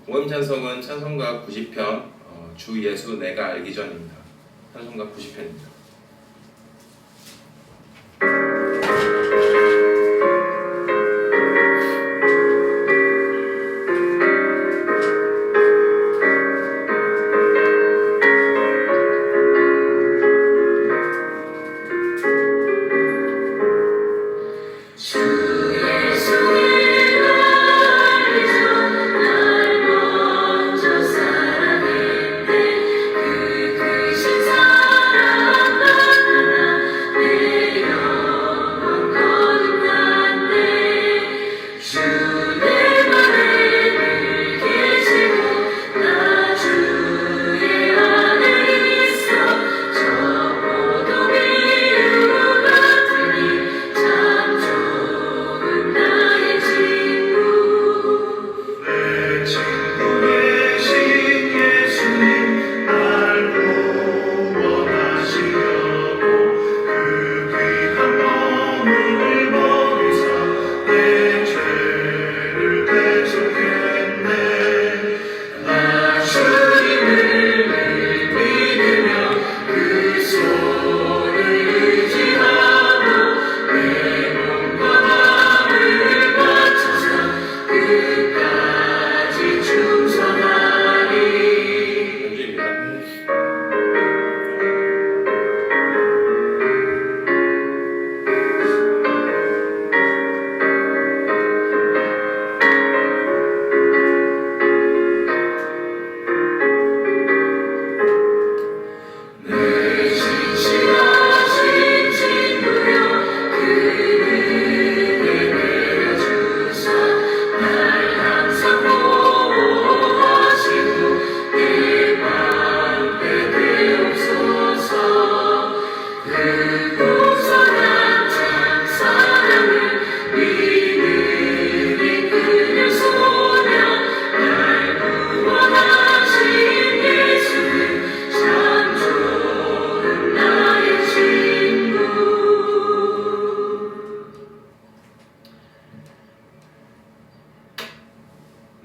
모임 찬송은 찬송가 90편 주 예수 내가 알기 전입니다. 찬송가 90편입니다.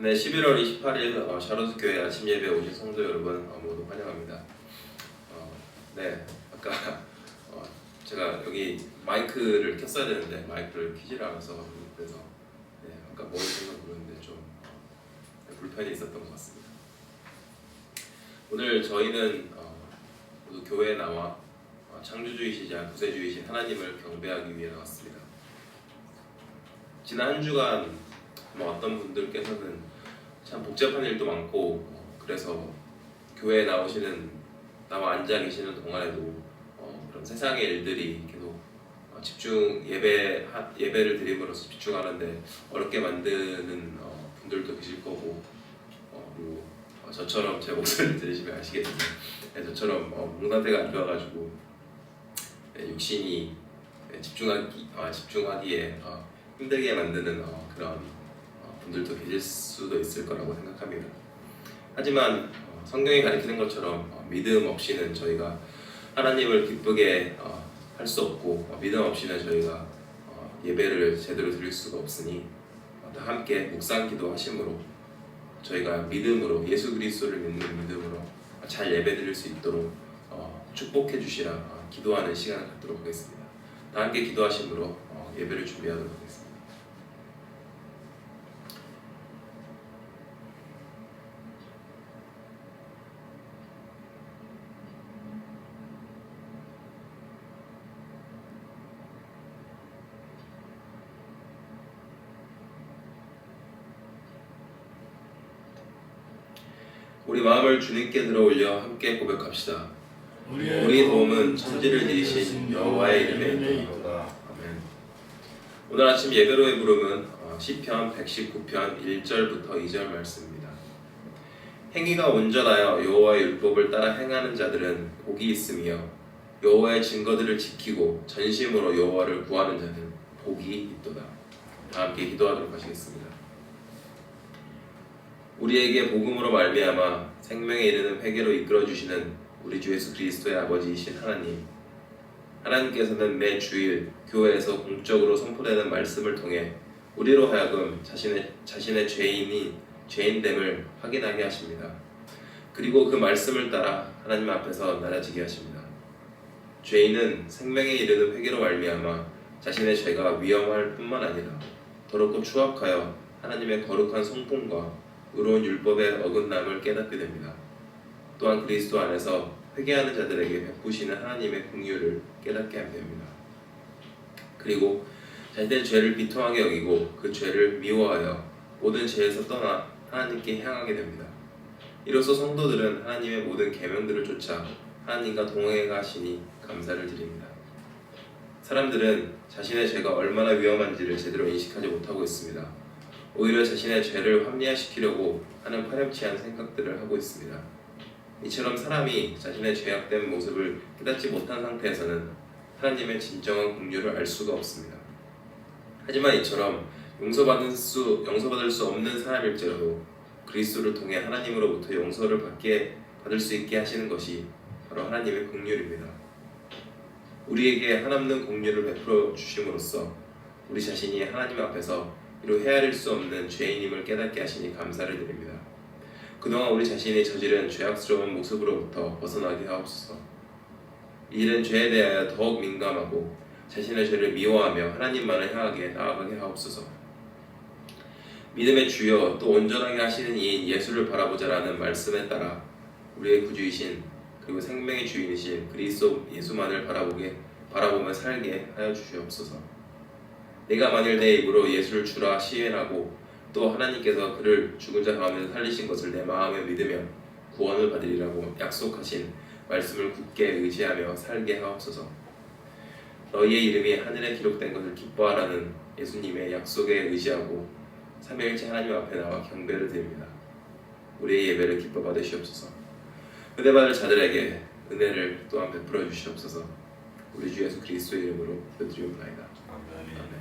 네, 11월 28일 샤롯 교회 아침 예배 오신 성도 여러분 모두 환영합니다. 네, 아까 제가 여기 마이크를 켰어야 되는데 마이크를 켜질 않아서 그래서 네, 아까 뭐 했는지 모르는데 좀 불편이 있었던 것 같습니다. 오늘 저희는 모두 교회에 나와 창조주이시자 구세주이신 하나님을 경배하기 위해 나왔습니다. 지난 한 주간 어떤 분들께서는 참 복잡한 일도 많고 그래서 교회에 나와 앉아 계시는 동안에도 그런 세상의 일들이 계속 예배를 드림으로써 집중하는데 어렵게 만드는 분들도 계실 거고 그리고 저처럼 제 목소리를 들으시면 아시겠지만 저처럼 몸 상태가 안 좋아가지고 육신이 집중하기에 힘들게 만드는 그런 분들도 계실 수도 있을 거라고 생각합니다. 하지만 성경이 가리키는 것처럼 믿음 없이는 저희가 하나님을 기쁘게 할 수 없고 믿음 없이는 저희가 예배를 제대로 드릴 수가 없으니 다 함께 묵상 기도하심으로 저희가 믿음으로 예수 그리스도를 믿는 믿음으로 잘 예배 드릴 수 있도록 축복해 주시라 기도하는 시간을 갖도록 하겠습니다. 다 함께 기도하심으로 예배를 준비하도록 하겠습니다. 우리 마음을 주님께 들어올려 함께 고백합시다. 우리 도움은 천지를 지으신 여호와의 이름에 있도다. 아멘. 오늘 아침 예배로의 부름은 시편 119편 1절부터 2절 말씀입니다. 행위가 온전하여 여호와의 율법을 따라 행하는 자들은 복이 있으며 여호와의 증거들을 지키고 전심으로 여호와를 구하는 자는 복이 있도다. 다 함께 기도하도록 하시겠습니다. 우리에게 복음으로 말미암아 생명에 이르는 회개로 이끌어 주시는 우리 주 예수 그리스도의 아버지이신 하나님, 하나님께서는 매 주일 교회에서 공적으로 선포되는 말씀을 통해 우리로 하여금 자신의 죄인됨을 확인하게 하십니다. 그리고 그 말씀을 따라 하나님 앞에서 낮아지게 하십니다. 죄인은 생명에 이르는 회개로 말미암아 자신의 죄가 위험할 뿐만 아니라 더럽고 추악하여 하나님의 거룩한 성품과 의로운 율법의 어긋남을 깨닫게 됩니다. 또한 그리스도 안에서 회개하는 자들에게 베푸시는 하나님의 긍휼을 깨닫게 하게 됩니다. 그리고 자신의 죄를 비통하게 여기고 그 죄를 미워하여 모든 죄에서 떠나 하나님께 향하게 됩니다. 이로써 성도들은 하나님의 모든 계명들을 쫓아 하나님과 동행하시니 감사를 드립니다. 사람들은 자신의 죄가 얼마나 위험한지를 제대로 인식하지 못하고 있습니다. 오히려 자신의 죄를 합리화시키려고 하는 파렴치한 생각들을 하고 있습니다. 이처럼 사람이 자신의 죄악된 모습을 깨닫지 못한 상태에서는 하나님의 진정한 긍휼을 알 수가 없습니다. 하지만 이처럼 용서받을 수 없는 사람일지라도 그리스도를 통해 하나님으로부터 용서를 받을 수 있게 하시는 것이 바로 하나님의 긍휼입니다. 우리에게 한없는 긍휼을 베풀어 주심으로써 우리 자신이 하나님 앞에서 이루 헤아릴 수 없는 죄인임을 깨닫게 하시니 감사를 드립니다. 그동안 우리 자신이 저지른 죄악스러운 모습으로부터 벗어나게 하옵소서. 이 일은 죄에 대하여 더욱 민감하고 자신의 죄를 미워하며 하나님만을 향하게 나아가게 하옵소서. 믿음의 주여 또 온전하게 하시는 이인 예수를 바라보자라는 말씀에 따라 우리의 구주이신 그리고 생명의 주인이신 그리스도 예수만을 바라보며 살게 하여 주시옵소서. 내가 만일 내 입으로 예수를 주라 시인하고 또 하나님께서 그를 죽은 자 가운데서 살리신 것을 내 마음에 믿으며 구원을 받으리라고 약속하신 말씀을 굳게 의지하며 살게 하옵소서. 너희의 이름이 하늘에 기록된 것을 기뻐하라는 예수님의 약속에 의지하고 삼위일체 하나님 앞에 나와 경배를 드립니다. 우리의 예배를 기뻐 받으시옵소서. 은혜받을 자들에게 은혜를 또한 베풀어 주시옵소서. 우리 주 예수 그리스도의 이름으로 기도드리옵나이다. 아멘.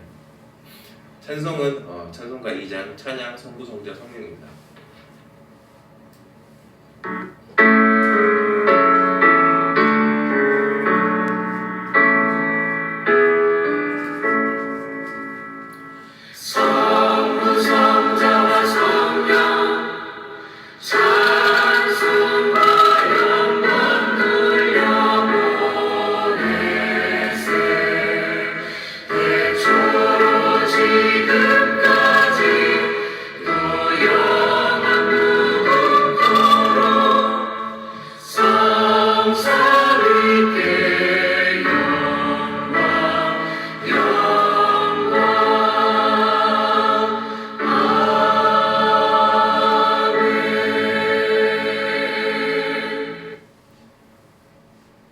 찬송은 찬송가 2장 찬양 성부 성자 성령입니다.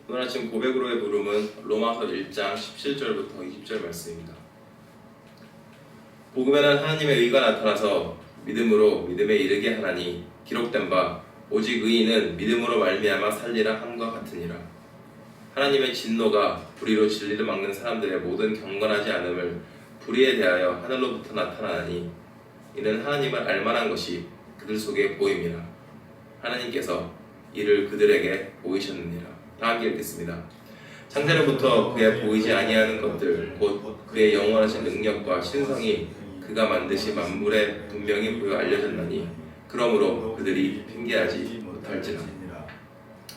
오늘 아침 고백으로의 부름은 로마서 1장 17절부터 20절 말씀입니다. 복음에는 하나님의 의가 나타나서 믿음으로 믿음에 이르게 하나니 기록된 바 오직 의인은 믿음으로 말미암아 살리라 함과 같으니라. 하나님의 진노가 불의로 진리를 막는 사람들의 모든 경건하지 않음을 불의에 대하여 하늘로부터 나타나니 이는 하나님을 알만한 것이 그들 속에 보임이라. 하나님께서 이를 그들에게 보이셨느니라. 다 함께 읽겠습니다. 창세로부터 그의 보이지 아니하는 것들 곧 그의 영원하신 능력과 신성이 그가 만드신 만물에 분명히 보여 알려졌나니 그러므로 그들이 핑계하지 못할지라.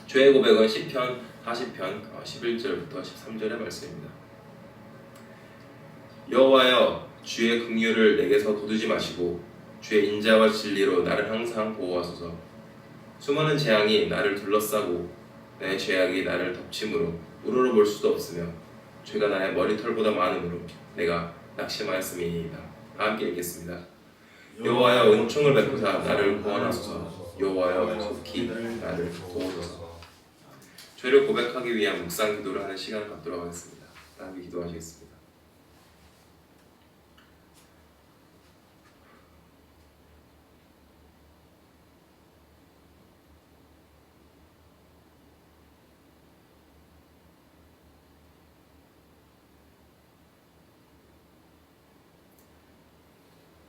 죄의 고백은 시편 40편 11절부터 13절의 말씀입니다. 여호와여 주의 긍휼을 내게서 거두지 마시고 주의 인자와 진리로 나를 항상 보호하소서. 수많은 재앙이 나를 둘러싸고 내 죄악이 나를 덮침으로 우러러볼 수도 없으며 죄가 나의 머리털보다 많으므로 내가 낙심하였음이니이다. 다 함께 읽겠습니다. 여호와여 은총을 베푸사 나를 구원하소서. 여호와여 속히 나를 도우소서. 죄를 고백하기 위한 묵상 기도를 하는 시간을 갖도록 하겠습니다. 다 함께 기도하시겠습니다.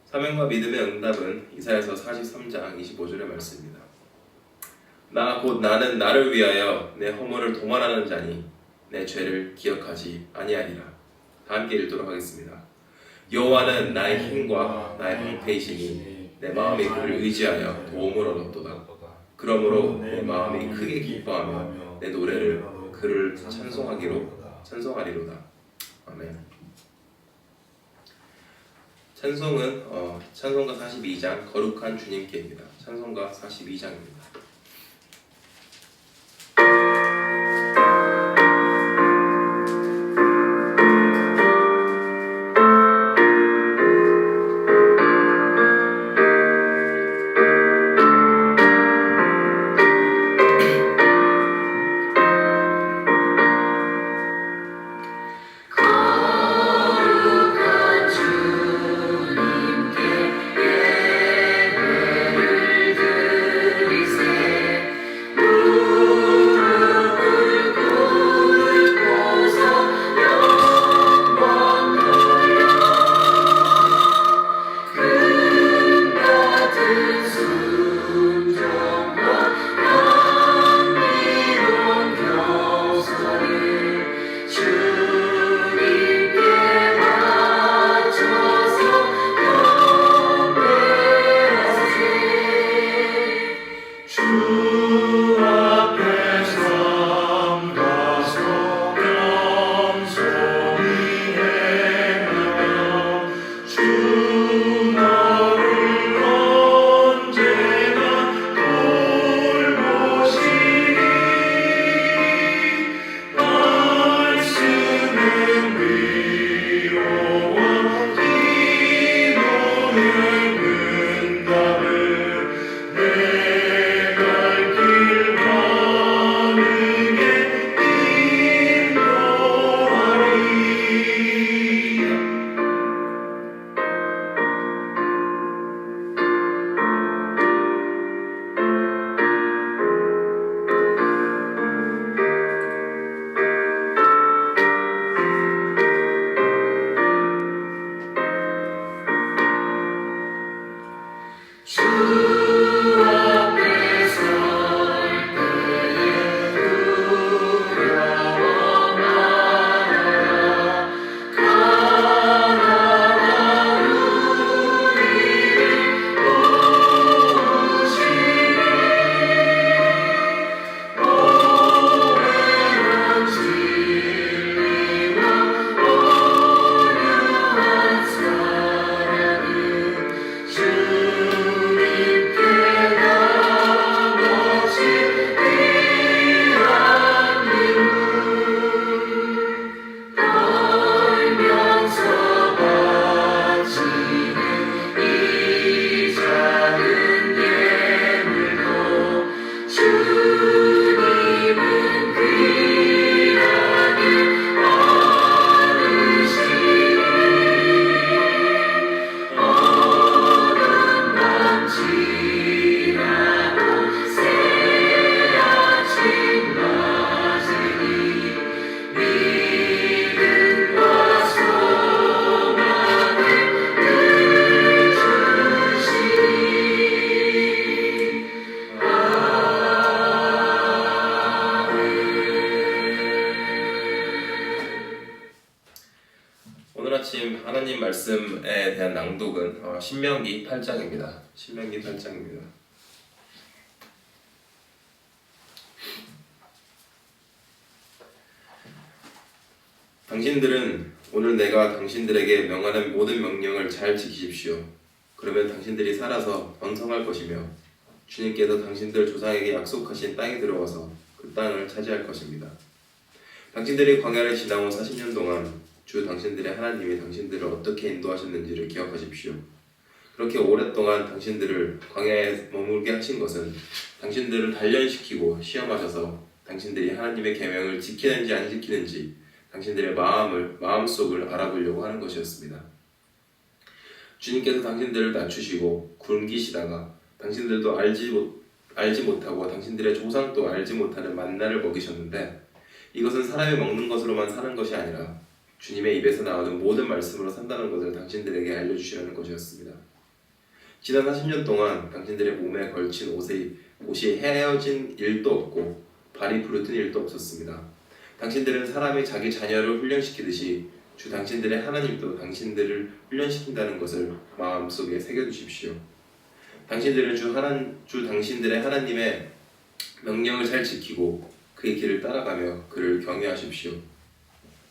사명과 믿음의 응답은 이사야서 43장 25절의 말씀입니다. 나 곧 나는 나를 위하여 내 허물을 도말하는 자니 내 죄를 기억하지 아니하리라. 다 함께 읽도록 하겠습니다. 여호와는 나의 힘과 나의 방패이시니 내 마음이 그를 의지하여 도움을 얻었도다. 그러므로 내 마음이 크게 기뻐하며 내 노래를 그를 찬송하리로다. 아멘. 찬송은 찬송가 42장 거룩한 주님께입니다. 찬송가 42장입니다. 오늘 아침 하나님 말씀에 대한 낭독은 신명기 8장입니다. 신명기 8장입니다. 당신들은 오늘 내가 당신들에게 명하는 모든 명령을 잘 지키십시오. 그러면 당신들이 살아서 번성할 것이며 주님께서 당신들 조상에게 약속하신 땅에 들어가서 그 땅을 차지할 것입니다. 당신들이 광야를 지나온 40년 동안 주 당신들의 하나님이 당신들을 어떻게 인도하셨는지를 기억하십시오. 그렇게 오랫동안 당신들을 광야에 머물게 하신 것은 당신들을 단련시키고 시험하셔서 당신들이 하나님의 계명을 지키는지 안 지키는지 당신들의 마음속을 알아보려고 하는 것이었습니다. 주님께서 당신들을 낮추시고 굶기시다가 당신들도 알지 못하고 당신들의 조상도 알지 못하는 만나를 먹이셨는데 이것은 사람이 먹는 것으로만 사는 것이 아니라 주님의 입에서 나오는 모든 말씀으로 산다는 것을 당신들에게 알려주시라는 것이었습니다. 지난 40년 동안 당신들의 몸에 걸친 옷이 헤어진 일도 없고 발이 부르튼 일도 없었습니다. 당신들은 사람이 자기 자녀를 훈련시키듯이 주 당신들의 하나님도 당신들을 훈련시킨다는 것을 마음속에 새겨두십시오. 당신들은 주 당신들의 하나님의 명령을 잘 지키고 그의 길을 따라가며 그를 경외하십시오.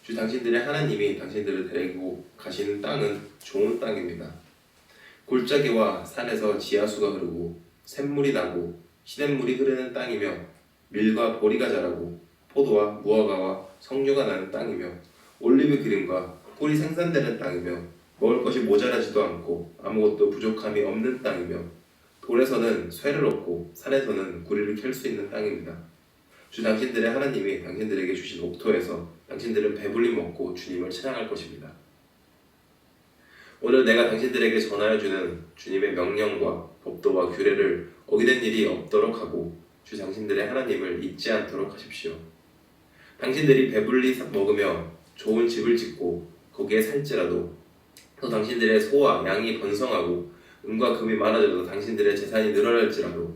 주 당신들의 하나님이 당신들을 데리고 가시는 땅은 좋은 땅입니다. 골짜기와 산에서 지하수가 흐르고 샘물이 나고 시냇물이 흐르는 땅이며 밀과 보리가 자라고 포도와 무화과와 석류가 나는 땅이며 올리브 기름과 꿀이 생산되는 땅이며 먹을 것이 모자라지도 않고 아무것도 부족함이 없는 땅이며 돌에서는 쇠를 얻고 산에서는 구리를 캘 수 있는 땅입니다. 주 당신들의 하나님이 당신들에게 주신 옥토에서 당신들은 배불리 먹고 주님을 찬양할 것입니다. 오늘 내가 당신들에게 전하여주는 주님의 명령과 법도와 규례를 어기는 일이 없도록 하고 주 당신들의 하나님을 잊지 않도록 하십시오. 당신들이 배불리 먹으며 좋은 집을 짓고 거기에 살지라도 또 당신들의 소와 양이 번성하고 은과 금이 많아져도 당신들의 재산이 늘어날지라도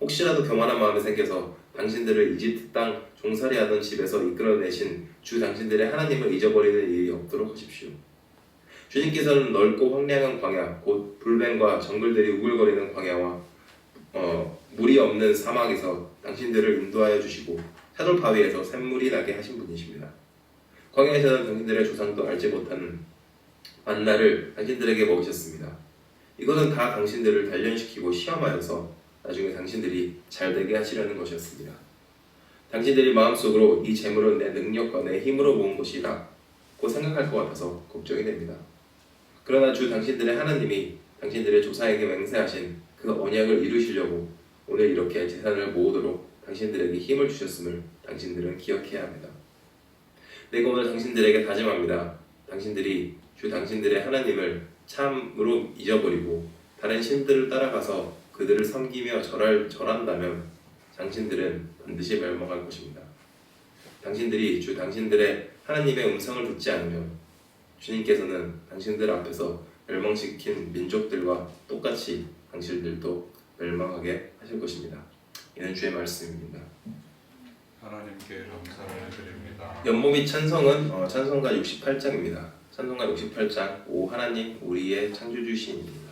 혹시라도 교만한 마음이 생겨서 당신들을 이집트 땅 종살이하던 집에서 이끌어내신 주 당신들의 하나님을 잊어버리는 일이 없도록 하십시오. 주님께서는 넓고 황량한 광야, 곧 불뱀과 정글들이 우글거리는 광야와 물이 없는 사막에서 당신들을 인도하여 주시고 사돌 바위에서 샘물이 나게 하신 분이십니다. 광야에서는 당신들의 조상도 알지 못하는 만나를 당신들에게 먹이셨습니다. 이것은 다 당신들을 단련시키고 시험하여서 나중에 당신들이 잘되게 하시려는 것이었습니다. 당신들이 마음속으로 이 재물은 내 능력과 내 힘으로 모은 것이라고 생각할 것 같아서 걱정이 됩니다. 그러나 주 당신들의 하나님이 당신들의 조상에게 맹세하신 그 언약을 이루시려고 오늘 이렇게 재산을 모으도록 당신들에게 힘을 주셨음을 당신들은 기억해야 합니다. 내가 오늘 당신들에게 다짐합니다. 당신들이 주 당신들의 하나님을 참으로 잊어버리고 다른 신들을 따라가서 그들을 섬기며 절한다면 당신들은 반드시 멸망할 것입니다. 당신들이 주 당신들의 하나님의 음성을 듣지 않으면 주님께서는 당신들 앞에서 멸망시킨 민족들과 똑같이 당신들도 멸망하게 하실 것입니다. 이는 주의 말씀입니다. 하나님께 감사를 드립니다. 연모 및 찬성은 찬송가 68장입니다. 찬송가 68장 오 하나님 우리의 창조주신입니다.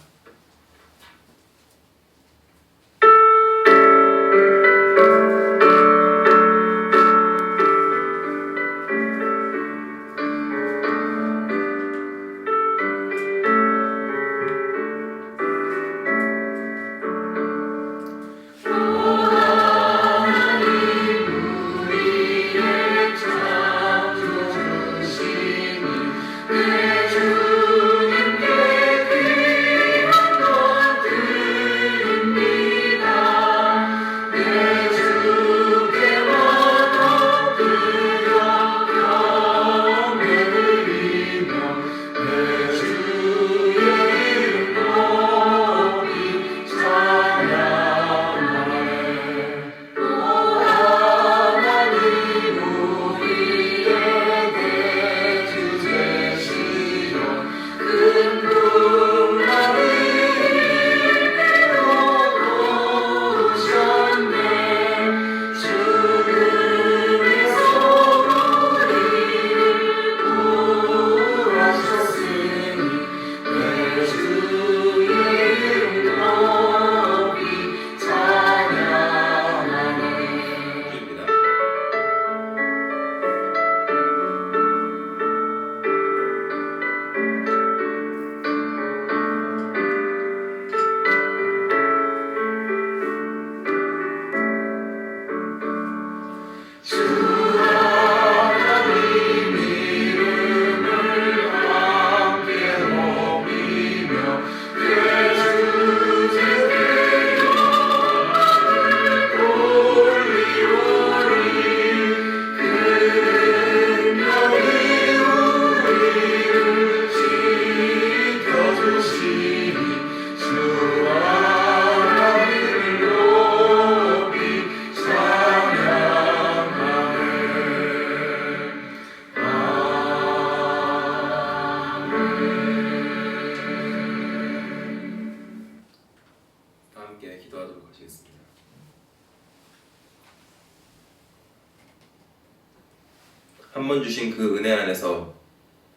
한 번 주신 그 은혜 안에서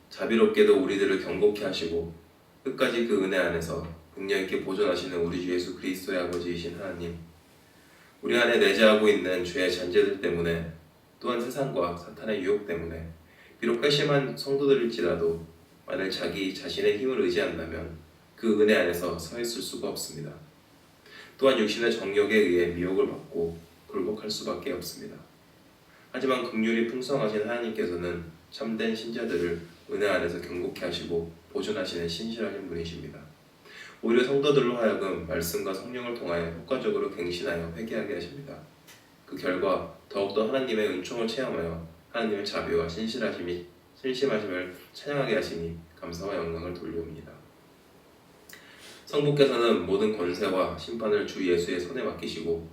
자비롭게도 우리들을 경고케 하시고 끝까지 그 은혜 안에서 능력 있게 보존하시는 우리 주 예수 그리스도의 아버지이신 하나님, 우리 안에 내재하고 있는 죄의 잔재들 때문에, 또한 세상과 사탄의 유혹 때문에 비록 회심한 성도들일지라도 만일 자기 자신의 힘을 의지한다면 그 은혜 안에서 서 있을 수가 없습니다. 또한 육신의 정욕에 의해 미혹을 받고 굴복할 수밖에 없습니다. 하지만 긍휼이 풍성하신 하나님께서는 참된 신자들을 은혜 안에서 견고케 하시고 보존하시는 신실하신 분이십니다. 오히려 성도들로 하여금 말씀과 성령을 통하여 효과적으로 갱신하여 회개하게 하십니다. 그 결과 더욱더 하나님의 은총을 체험하여 하나님의 자비와 신심하심을 찬양하게 하시니 감사와 영광을 돌려옵니다. 성부께서는 모든 권세와 심판을 주 예수의 손에 맡기시고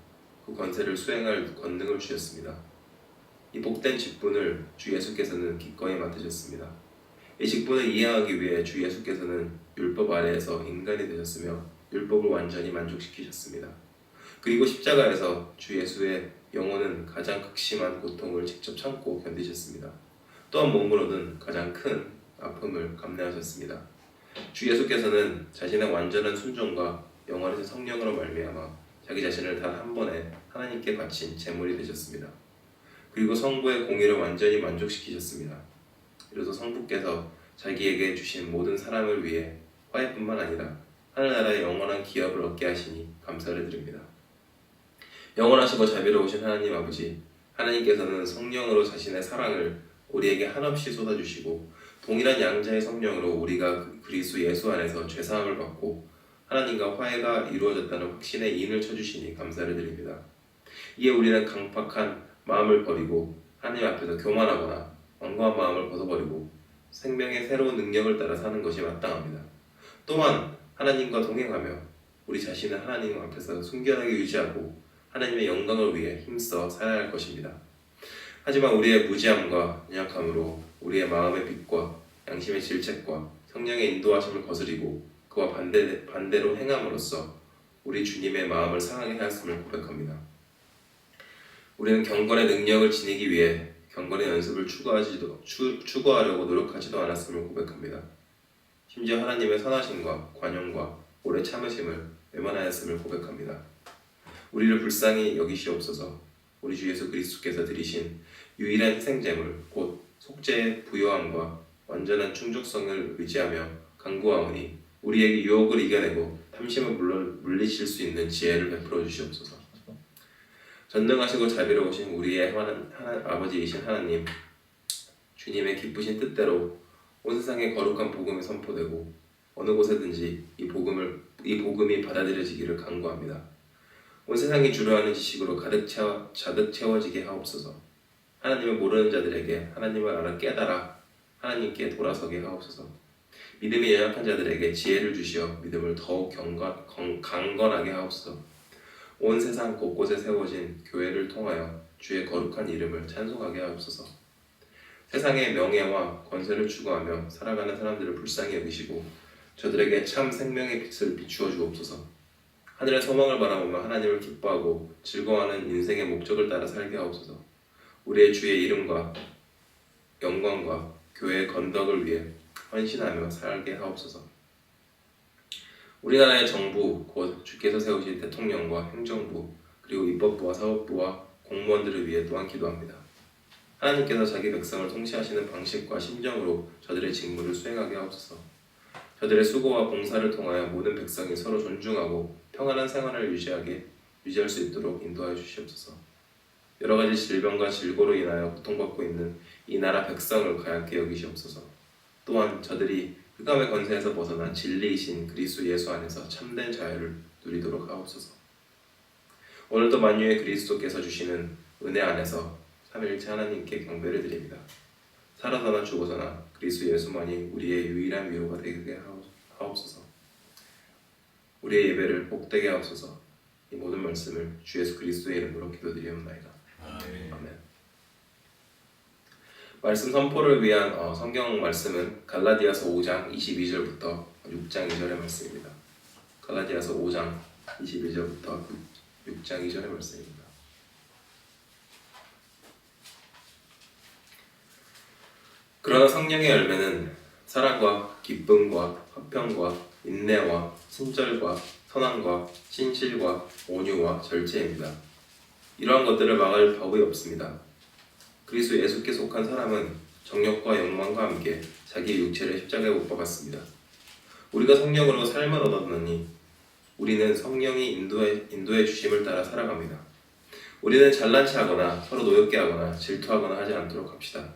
그 권세를 수행할 권능을 주셨습니다. 이 복된 직분을 주 예수께서는 기꺼이 맡으셨습니다. 이 직분을 이해하기 위해 주 예수께서는 율법 아래에서 인간이 되셨으며 율법을 완전히 만족시키셨습니다. 그리고 십자가에서 주 예수의 영혼은 가장 극심한 고통을 직접 참고 견디셨습니다. 또한 몸으로는 가장 큰 아픔을 감내하셨습니다. 주 예수께서는 자신의 완전한 순종과 영원하신 성령으로 말미암아 자기 자신을 단 한 번에 하나님께 바친 제물이 되셨습니다. 그리고 성부의 공의를 완전히 만족시키셨습니다. 이로써 성부께서 자기에게 주신 모든 사람을 위해 화해뿐만 아니라 하늘나라의 영원한 기업을 얻게 하시니 감사를 드립니다. 영원하시고 자비로우신 하나님 아버지, 하나님께서는 성령으로 자신의 사랑을 우리에게 한없이 쏟아주시고 동일한 양자의 성령으로 우리가 그리스도 예수 안에서 죄사함을 받고 하나님과 화해가 이루어졌다는 확신에 인을 쳐주시니 감사를 드립니다. 이에 우리는 강팍한 마음을 버리고 하나님 앞에서 교만하거나 완고한 마음을 벗어버리고 생명의 새로운 능력을 따라 사는 것이 마땅합니다. 또한 하나님과 동행하며 우리 자신을 하나님 앞에서 순결하게 유지하고 하나님의 영광을 위해 힘써 살아야 할 것입니다. 하지만 우리의 무지함과 연약함으로 우리의 마음의 빛과 양심의 질책과 성령의 인도하심을 거스리고 그와 반대로 행함으로써 우리 주님의 마음을 상하게 하였음을 고백합니다. 우리는 경건의 능력을 지니기 위해 경건의 연습을 추구하려고 노력하지도 않았음을 고백합니다. 심지어 하나님의 선하심과 관용과 오래 참으심을 외면하였음을 고백합니다. 우리를 불쌍히 여기시옵소서. 우리 주 예수 그리스도께서 드리신 유일한 희생제물 곧 속죄의 부요함과 완전한 충족성을 의지하며 간구하오니 우리에게 유혹을 이겨내고 탐심을 물리칠 수 있는 지혜를 베풀어 주시옵소서. 전능하시고 자비로우신 우리의 아버지이신 하나님, 주님의 기쁘신 뜻대로 온 세상에 거룩한 복음이 선포되고 어느 곳에든지 이 복음이 받아들여지기를 간구합니다. 온 세상이 주로하는 지식으로 가득 채워지게 하옵소서. 하나님을 모르는 자들에게 하나님을 알아 깨달아 하나님께 돌아서게 하옵소서. 믿음이 연약한 자들에게 지혜를 주시어 믿음을 더욱 강건하게 하옵소서. 온 세상 곳곳에 세워진 교회를 통하여 주의 거룩한 이름을 찬송하게 하옵소서. 세상의 명예와 권세를 추구하며 살아가는 사람들을 불쌍히 여기시고 저들에게 참 생명의 빛을 비추어 주옵소서. 하늘의 소망을 바라보며 하나님을 기뻐하고 즐거워하는 인생의 목적을 따라 살게 하옵소서. 우리의 주의 이름과 영광과 교회의 건덕을 위해 헌신하며 살게 하옵소서. 우리나라의 정부, 곧 주께서 세우신 대통령과 행정부, 그리고 입법부와 사법부와 공무원들을 위해 또한 기도합니다. 하나님께서 자기 백성을 통치하시는 방식과 심정으로 저들의 직무를 수행하게 하옵소서. 저들의 수고와 봉사를 통하여 모든 백성이 서로 존중하고 평안한 생활을 유지할 수 있도록 인도하여 주시옵소서. 여러 가지 질병과 질고로 인하여 고통받고 있는 이 나라 백성을 가얗게 여기시옵소서. 또한 저들이 흑암의 권세에서 벗어난 진리이신 그리스도 예수 안에서 참된 자유를 누리도록 하옵소서. 오늘도 만유의 그리스도께서 주시는 은혜 안에서 삼위일체 하나님께 경배를 드립니다. 살아서나 죽어서나 그리스도 예수만이 우리의 유일한 위로가 되게 하옵소서. 우리의 예배를 복되게 하옵소서. 이 모든 말씀을 주 예수 그리스도의 이름으로 기도드리옵나이다. 아멘. 말씀 선포를 위한 성경 말씀은 갈라디아서 5장 22절부터 6장 2절의 말씀입니다. 갈라디아서 5장 22절부터 6장 2절의 말씀입니다. 그러나 성령의 열매는 사랑과 기쁨과 화평과 인내와 친절과 선함과 신실과 온유와 절제입니다. 이러한 것들을 막을 법이 없습니다. 그리스도 예수께 속한 사람은 정욕과 욕망과 함께 자기 육체를 십자가에 못 박았습니다. 우리가 성령으로 삶을 얻었느니 우리는 성령이 인도해 주심을 따라 살아갑니다. 우리는 잘난 체하거나 서로 노엽게 하거나 질투하거나 하지 않도록 합시다.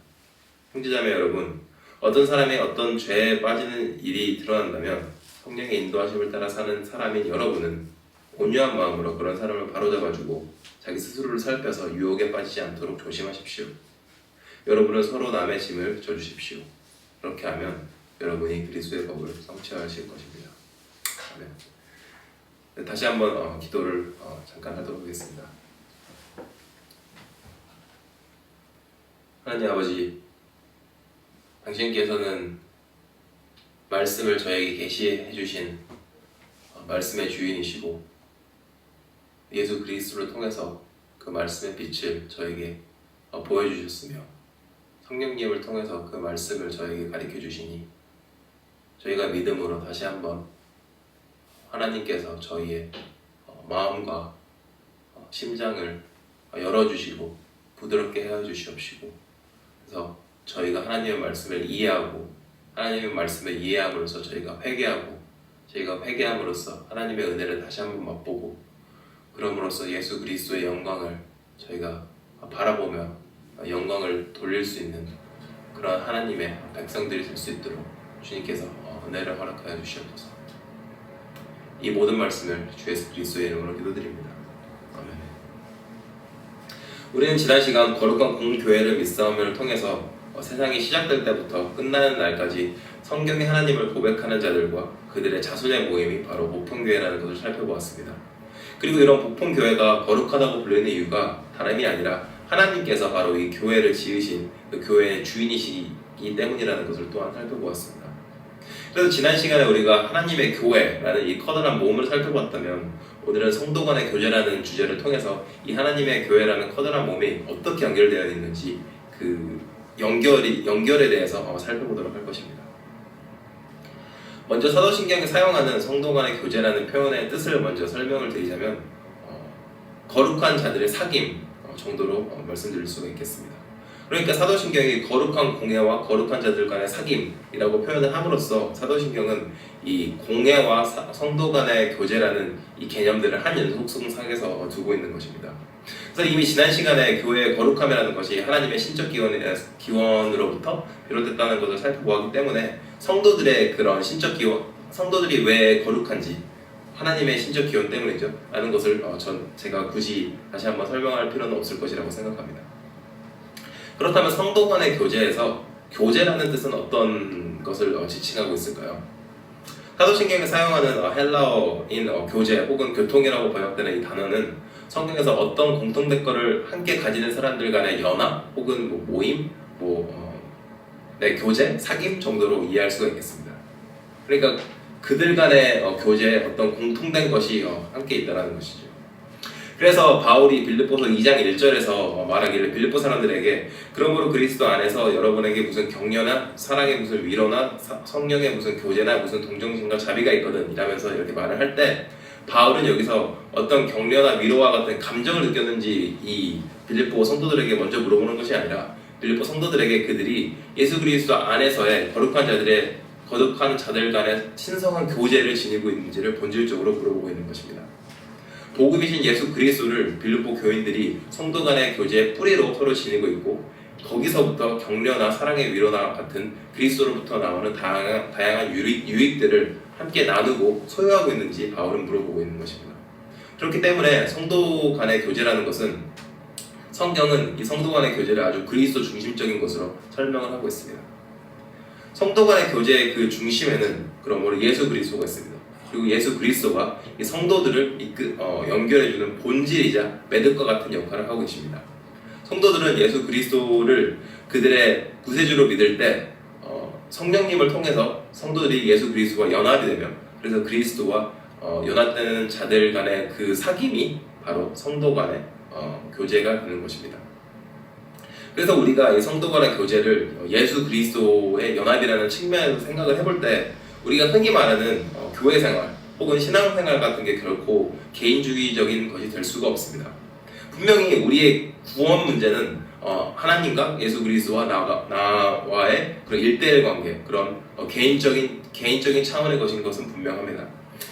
형제자매 여러분, 어떤 사람이 어떤 죄에 빠지는 일이 드러난다면 성령의 인도하심을 따라 사는 사람인 여러분은 온유한 마음으로 그런 사람을 바로잡아주고 자기 스스로를 살펴서 유혹에 빠지지 않도록 조심하십시오. 여러분은 서로 남의 짐을 져주십시오. 그렇게 하면 여러분이 그리스도의 법을 성취하실 것입니다. 아멘. 네, 다시 한번 기도를 잠깐 하도록 하겠습니다. 하나님 아버지, 당신께서는 말씀을 저에게 계시해 주신 말씀의 주인이시고 예수 그리스도를 통해서 그 말씀의 빛을 저에게 보여주셨으며 성령님을 통해서 그 말씀을 저에게 가르쳐 주시니 저희가 믿음으로 다시 한번 하나님께서 저희의 마음과 심장을 열어주시고 부드럽게 헤어주시옵시고 그래서 저희가 하나님의 말씀을 이해하고 하나님의 말씀을 이해함으로써 저희가 회개하고 저희가 회개함으로써 하나님의 은혜를 다시 한번 맛보고 그럼으로써 예수 그리스도의 영광을 저희가 바라보며 영광을 돌릴 수 있는 그런 하나님의 백성들이 될 수 있도록 주님께서 은혜를 허락하여 주시옵소서. 이 모든 말씀을 주 예수 그리스도의 이름으로 기도드립니다. 아멘. 우리는 지난 시간 거룩한 공교회를 믿사오면을 통해서 세상이 시작될 때부터 끝나는 날까지 성경의 하나님을 고백하는 자들과 그들의 자손의 모임이 바로 목통교회라는 것을 살펴보았습니다. 그리고 이런 목통교회가 거룩하다고 불리는 이유가 다름이 아니라 하나님께서 바로 이 교회를 지으신 그 교회의 주인이시기 때문이라는 것을 또한 살펴보았습니다. 그래서 지난 시간에 우리가 하나님의 교회라는 이 커다란 모험을 살펴봤다면 오늘은 성도 간의 교제라는 주제를 통해서 이 하나님의 교회라는 커다란 몸이 어떻게 연결되어 있는지 그 연결에 대해서 살펴보도록 할 것입니다. 먼저 사도신경이 사용하는 성도 간의 교제라는 표현의 뜻을 먼저 설명을 드리자면 거룩한 자들의 사귐 정도로 말씀드릴 수가 있겠습니다. 그러니까 사도신경이 거룩한 공예와 거룩한 자들 간의 사귐이라고 표현을 함으로써 사도신경은 이 공예와 성도 간의 교제라는 이 개념들을 한 연속성상에서 두고 있는 것입니다. 그래서 이미 지난 시간에 교회의 거룩함이라는 것이 하나님의 신적 기원으로부터 비롯됐다는 것을 살펴보았기 때문에 성도들의 그런 신적 기원, 성도들이 왜 거룩한지 하나님의 신적 기원 때문이죠 라는 것을 제가 굳이 다시 한번 설명할 필요는 없을 것이라고 생각합니다. 그렇다면 성도 간의 교제에서 교제라는 뜻은 어떤 것을 지칭하고 있을까요? 사도신경에 사용하는 헬라어인 교제 혹은 교통이라고 번역되는 이 단어는 성경에서 어떤 공통된 것을 함께 가지는 사람들 간의 연합 혹은 모임, 교제, 사귐 정도로 이해할 수가 있겠습니다. 그러니까 그들 간의 교제에 어떤 공통된 것이 함께 있다는 것이죠. 그래서 바울이 빌립보서 2장 1절에서 말하기를 빌립보 사람들에게 그러므로 그리스도 안에서 여러분에게 무슨 격려나 사랑의 무슨 위로나 성령의 무슨 교제나 무슨 동정심과 자비가 있거든 이라면서 이렇게 말을 할 때 바울은 여기서 어떤 격려나 위로와 같은 감정을 느꼈는지 이 빌립보 성도들에게 먼저 물어보는 것이 아니라 빌립보 성도들에게 그들이 예수 그리스도 안에서의 거룩한 자들 간의 신성한 교제를 지니고 있는지를 본질적으로 물어보고 있는 것입니다. 복음이신 예수 그리스도를 빌립보 교인들이 성도 간의 교제의 뿌리로 서로 지니고 있고 거기서부터 격려나 사랑의 위로나 같은 그리스도로부터 나오는 다양한 유익들을 함께 나누고 소유하고 있는지 바울은 물어보고 있는 것입니다. 그렇기 때문에 성도 간의 교제라는 것은 성경은 이 성도 간의 교제를 아주 그리스도 중심적인 것으로 설명을 하고 있습니다. 성도 간의 교제의 그 중심에는 그러므로 예수 그리스도가 있습니다. 그리고 예수 그리스도가 이 성도들을 연결해주는 본질이자 매듭과 같은 역할을 하고 계십니다. 성도들은 예수 그리스도를 그들의 구세주로 믿을 때 성령님을 통해서 성도들이 예수 그리스도와 연합이 되면 그래서 그리스도와 연합되는 자들 간의 그 사귐이 바로 성도 간의 교제가 되는 것입니다. 그래서 우리가 이 성도 간의 교제를 예수 그리스도의 연합이라는 측면에서 생각을 해볼 때 우리가 흔히 말하는 교회 생활 혹은 신앙 생활 같은 게 결코 개인주의적인 것이 될 수가 없습니다. 분명히 우리의 구원 문제는 하나님과 예수 그리스도와 나와의 그런 일대일 관계, 그런 개인적인 차원의 것인 것은 분명합니다.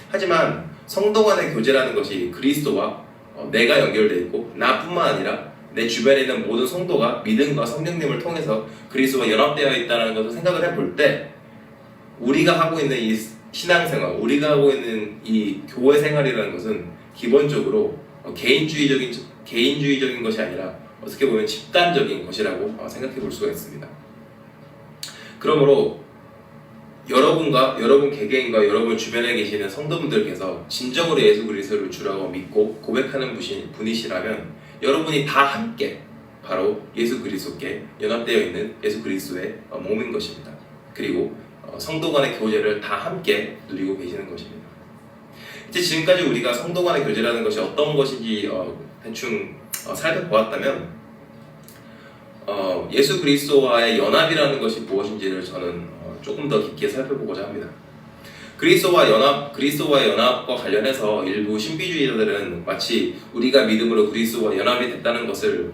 하지만 성도 간의 교제라는 것이 그리스도와 내가 연결되어 있고 나뿐만 아니라 내 주변에 있는 모든 성도가 믿음과 성령님을 통해서 그리스도와 연합되어 있다는 것을 생각을 해볼 때 우리가 하고 있는 이 신앙생활, 우리가 하고 있는 이 교회 생활이라는 것은 기본적으로 개인주의적인 것이 아니라 어떻게 보면 집단적인 것이라고 생각해 볼 수가 있습니다. 그러므로 여러분 개개인과 여러분 주변에 계시는 성도분들께서 진정으로 예수 그리스도를 주라고 믿고 고백하는 분이시라면 여러분이 다 함께 바로 예수 그리스도께 연합되어 있는 예수 그리스도의 몸인 것입니다. 그리고 성도 간의 교제를 다 함께 누리고 계시는 것입니다. 이제 지금까지 우리가 성도 간의 교제라는 것이 어떤 것인지 대충 살펴보았다면 예수 그리스도와의 연합이라는 것이 무엇인지를 저는 조금 더 깊게 살펴보고자 합니다. 그리스도와의 연합과 관련해서 일부 신비주의자들은 마치 우리가 믿음으로 그리스도와 연합이 됐다는 것을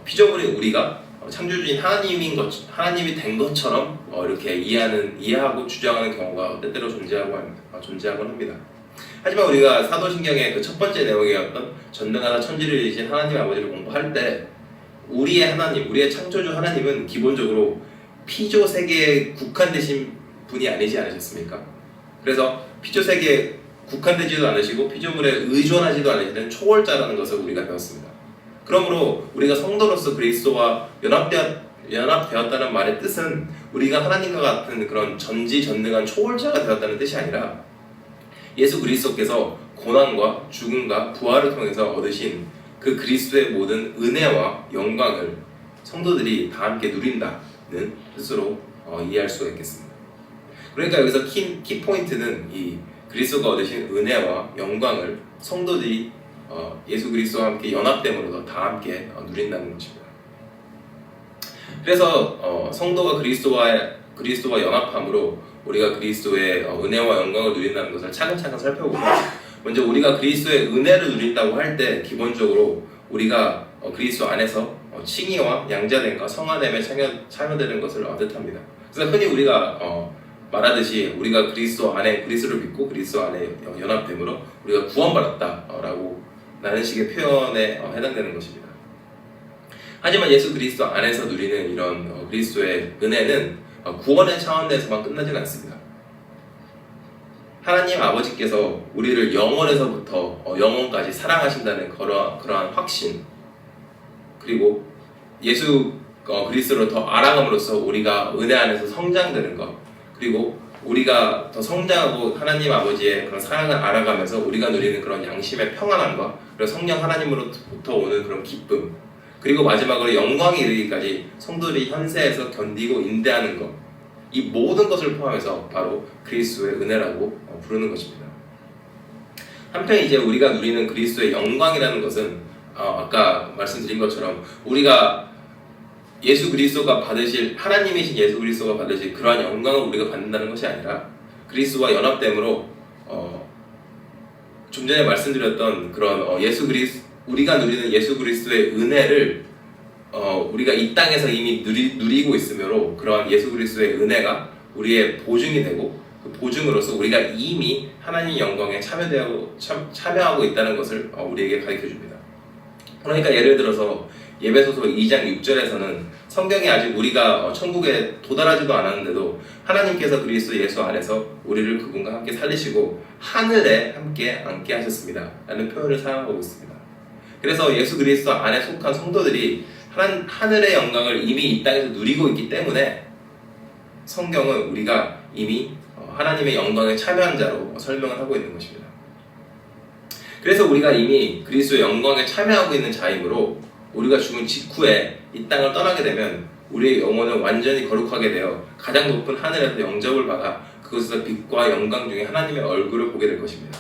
피조물인 우리가 창조주인 하나님이 된 것처럼 이렇게 이해하고 주장하는 경우가 때때로 존재하곤 합니다. 하지만 우리가 사도신경의 그 첫 번째 내용이었던 전능하사 천지를 이루신 하나님 아버지를 공부할 때 우리의 창조주 하나님은 기본적으로 피조 세계에 국한되신 분이 아니지 않으셨습니까? 그래서 피조 세계에 국한되지도 않으시고 피조물에 의존하지도 않으시는 초월자라는 것을 우리가 배웠습니다. 그러므로 우리가 성도로서 그리스도와 연합되었다는 말의 뜻은 우리가 하나님과 같은 그런 전지전능한 초월자가 되었다는 뜻이 아니라 예수 그리스도께서 고난과 죽음과 부활을 통해서 얻으신 그 그리스도의 모든 은혜와 영광을 성도들이 다 함께 누린다는 뜻으로 이해할 수가 있겠습니다. 그러니까 여기서 키포인트는 이 그리스도가 얻으신 은혜와 영광을 성도들이 예수 그리스도와 함께 연합됨으로써 다 함께 누린다는 것입니다. 그래서 성도가 그리스도와 연합함으로 우리가 그리스도의 은혜와 영광을 누린다는 것을 차근차근 살펴보고 먼저 우리가 그리스도의 은혜를 누린다고 할 때 기본적으로 우리가 그리스도 안에서 칭의와 양자됨과 성화됨에 참여되는 것을 뜻합니다. 그래서 흔히 우리가 말하듯이 우리가 그리스도를 믿고 그리스도 안에 연합됨으로 우리가 구원받았다라고 라는 식의 표현에 해당되는 것입니다. 하지만 예수 그리스도 안에서 누리는 이런 그리스도의 은혜는 구원의 차원 내에서만 끝나지는 않습니다. 하나님 아버지께서 우리를 영원에서부터 영원까지 사랑하신다는 그러한 확신, 그리고 예수 그리스도를 더 알아감으로써 우리가 은혜 안에서 성장되는 것, 그리고 우리가 더 성장하고 하나님 아버지의 그런 사랑을 알아가면서 우리가 누리는 그런 양심의 평안함과 그리고 성령 하나님으로부터 오는 그런 기쁨, 그리고 마지막으로 영광에 이르기까지 성도들이 현세에서 견디고 인내하는 것, 이 모든 것을 포함해서 바로 그리스도의 은혜라고 부르는 것입니다. 한편 이제 우리가 누리는 그리스도의 영광이라는 것은 아까 말씀드린 것처럼 우리가 하나님이신 예수 그리스도가 받으실 그러한 영광을 우리가 받는다는 것이 아니라 그리스도와 연합됨으로 좀 전에 말씀드렸던 그런 우리가 누리는 예수 그리스도의 은혜를 우리가 이 땅에서 이미 누리고 있으므로 그러한 예수 그리스도의 은혜가 우리의 보증이 되고 그 보증으로서 우리가 이미 하나님 영광에 참여하고 있다는 것을 우리에게 가르쳐줍니다. 그러니까 예를 들어서 예배소서 2장 6절에서는 성경이 아직 우리가 천국에 도달하지도 않았는데도 하나님께서 그리스도 예수 안에서 우리를 그분과 함께 살리시고 하늘에 함께 앉게 하셨습니다 라는 표현을 사용하고 있습니다. 그래서 예수 그리스도 안에 속한 성도들이 하늘의 영광을 이미 이 땅에서 누리고 있기 때문에 성경은 우리가 이미 하나님의 영광에 참여한 자로 설명을 하고 있는 것입니다. 그래서 우리가 이미 그리스도의 영광에 참여하고 있는 자이므로 우리가 죽은 직후에 이 땅을 떠나게 되면 우리의 영혼은 완전히 거룩하게 되어 가장 높은 하늘에서 영접을 받아 그곳에서 빛과 영광 중에 하나님의 얼굴을 보게 될 것입니다.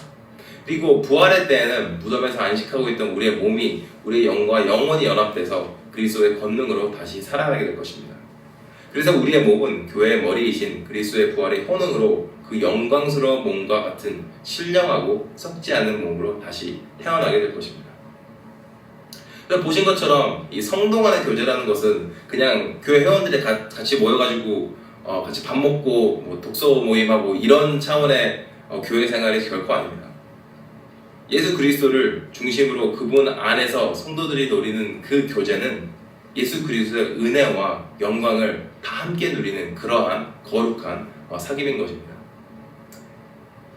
그리고 부활의 때에는 무덤에서 안식하고 있던 우리의 몸이 우리의 영과 영원히 연합돼서 그리스도의 권능으로 다시 살아나게 될 것입니다. 그래서 우리의 몸은 교회의 머리이신 그리스도의 부활의 효능으로 그 영광스러운 몸과 같은 신령하고 썩지 않은 몸으로 다시 태어나게 될 것입니다. 그래서 보신 것처럼 이 성도 간의 교제라는 것은 그냥 교회 회원들이 같이 모여가지고 같이 밥 먹고 뭐 독서 모임하고 이런 차원의 교회 생활이 결코 아닙니다. 예수 그리스도를 중심으로 그분 안에서 성도들이 누리는 그 교제는 예수 그리스도의 은혜와 영광을 다 함께 누리는 그러한 거룩한 사귐인 것입니다.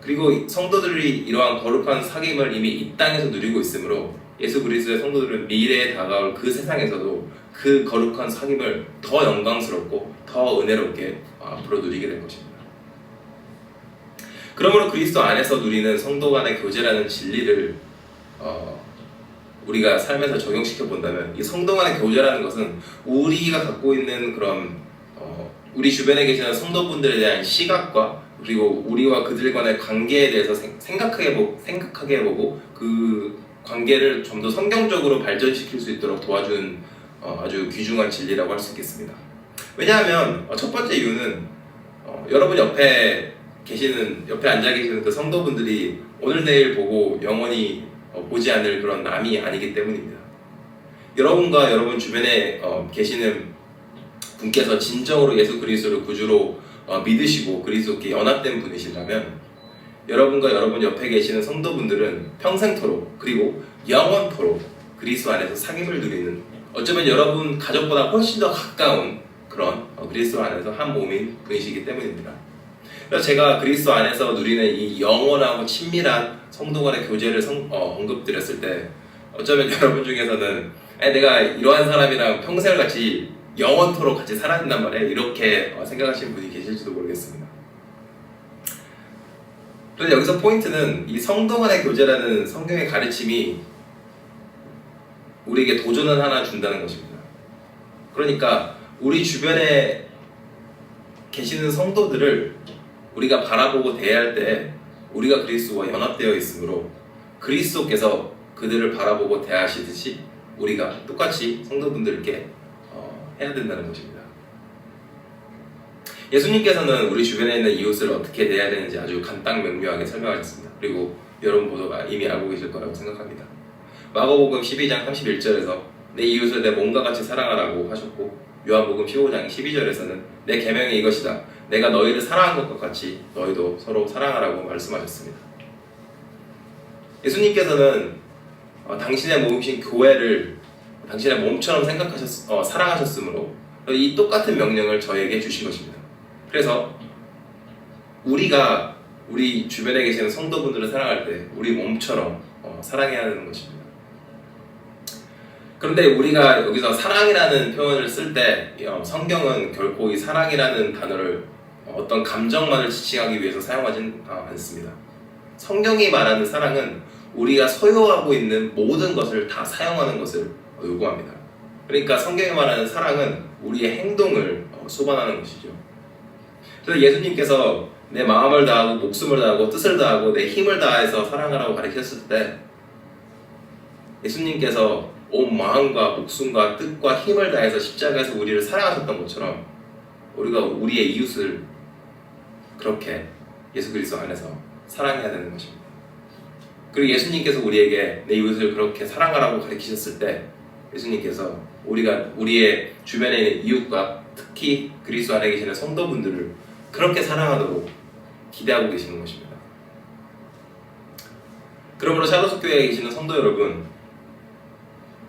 그리고 성도들이 이러한 거룩한 사귐을 이미 이 땅에서 누리고 있으므로 예수 그리스도의 성도들은 미래에 다가올 그 세상에서도 그 거룩한 사귐을 더 영광스럽고 더 은혜롭게 앞으로 누리게 될 것입니다. 그러므로 그리스도 안에서 누리는 성도 간의 교제라는 진리를 우리가 삶에서 적용시켜 본다면 이 성도 간의 교제라는 것은 우리가 갖고 있는 그런 우리 주변에 계시는 성도분들에 대한 시각과 그리고 우리와 그들 간의 관계에 대해서 생각하게 해보고 그 관계를 좀 더 성경적으로 발전시킬 수 있도록 도와준 아주 귀중한 진리라고 할 수 있겠습니다. 왜냐하면 첫 번째 이유는 여러분 옆에 앉아 계시는 그 성도분들이 오늘 내일 보고 영원히 보지 않을 그런 남이 아니기 때문입니다. 여러분과 여러분 주변에 계시는 분께서 진정으로 예수 그리스도를 구주로 믿으시고 그리스도께 연합된 분이시라면 여러분과 여러분 옆에 계시는 성도분들은 평생토록 그리고 영원토록 그리스도 안에서 사귐을 누리는 어쩌면 여러분 가족보다 훨씬 더 가까운 그런 그리스도 안에서 한 몸인 분이시기 때문입니다. 그래서 제가 그리스도 안에서 누리는 이 영원하고 친밀한 성도 간의 교제를 언급드렸을 때 어쩌면 여러분 중에서는 내가 이러한 사람이랑 평생을 같이 영원토록 같이 살아야 된단 말이야 이렇게 생각하시는 분이 계실지도 모르겠습니다. 그런데 여기서 포인트는 이 성도 간의 교제라는 성경의 가르침이 우리에게 도전을 하나 준다는 것입니다. 그러니까 우리 주변에 계시는 성도들을 우리가 바라보고 대할 때 우리가 그리스도와 연합되어 있으므로 그리스도께서 그들을 바라보고 대하시듯이 우리가 똑같이 성도분들께 해야 된다는 것입니다. 예수님께서는 우리 주변에 있는 이웃을 어떻게 대해야 되는지 아주 간단 명료하게 설명하셨습니다. 그리고 여러분 모두가 이미 알고 계실 거라고 생각합니다. 마가복음 12장 31절에서 내 이웃을 내 몸과 같이 사랑하라고 하셨고 요한복음 15장 12절에서는 내 계명이 이것이다. 내가 너희를 사랑한 것과 같이 너희도 서로 사랑하라고 말씀하셨습니다. 예수님께서는 당신의 몸이신 교회를 당신의 몸처럼 사랑하셨으므로 이 똑같은 명령을 저에게 주신 것입니다. 그래서 우리가 우리 주변에 계시는 성도분들을 사랑할 때 우리 몸처럼 사랑해야 하는 것입니다. 그런데 우리가 여기서 사랑이라는 표현을 쓸 때 성경은 결코 이 사랑이라는 단어를 어떤 감정만을 지칭하기 위해서 사용하진 않습니다. 성경이 말하는 사랑은 우리가 소유하고 있는 모든 것을 다 사용하는 것을 요구합니다. 그러니까 성경이 말하는 사랑은 우리의 행동을 수반하는 것이죠. 그래서 예수님께서 내 마음을 다하고 목숨을 다하고 뜻을 다하고 내 힘을 다해서 사랑하라고 가르쳤을 때 예수님께서 온 마음과 목숨과 뜻과 힘을 다해서 십자가에서 우리를 사랑하셨던 것처럼 우리가 우리의 이웃을 그렇게 예수 그리스도 안에서 사랑해야 되는 것입니다. 그리고 예수님께서 우리에게 내 이웃을 그렇게 사랑하라고 가르치셨을 때 예수님께서 우리의 주변에 있는 이웃과 특히 그리스도 안에 계시는 성도분들을 그렇게 사랑하도록 기대하고 계시는 것입니다. 그러므로 샬롯 교회에 계시는 성도 여러분,